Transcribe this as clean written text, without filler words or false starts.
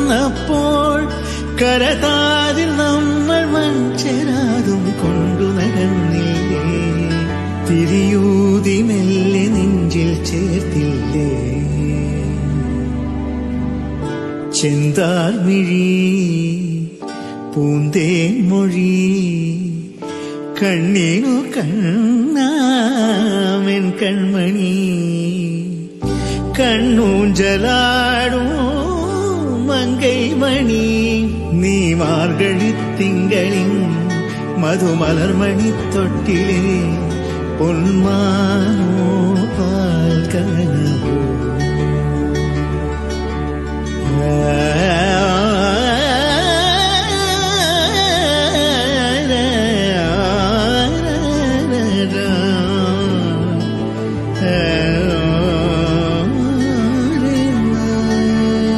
വന്നപ്പോൾ കരതാരിൽ നമ്മൾ മൺചെരാതും കൊണ്ടു നടന്നില്ലേ, തിരിയൂതി മെല്ലെ നെഞ്ചിൽ ചേർത്തില്ലേ. ചെന്താർമിഴി പൂന്തേൻ മൊഴി കണ്ണീനു കണ്ണാമെൻ കൺമണി, കണ്ണൂഞ്ചലാടും മങ്കൈ മണി. നീ മാർഗഴിത്തിങ്കളിൻ മധുമലർമണി തൊട്ടിലെ പൊന്മാനോ പാൽക്കന.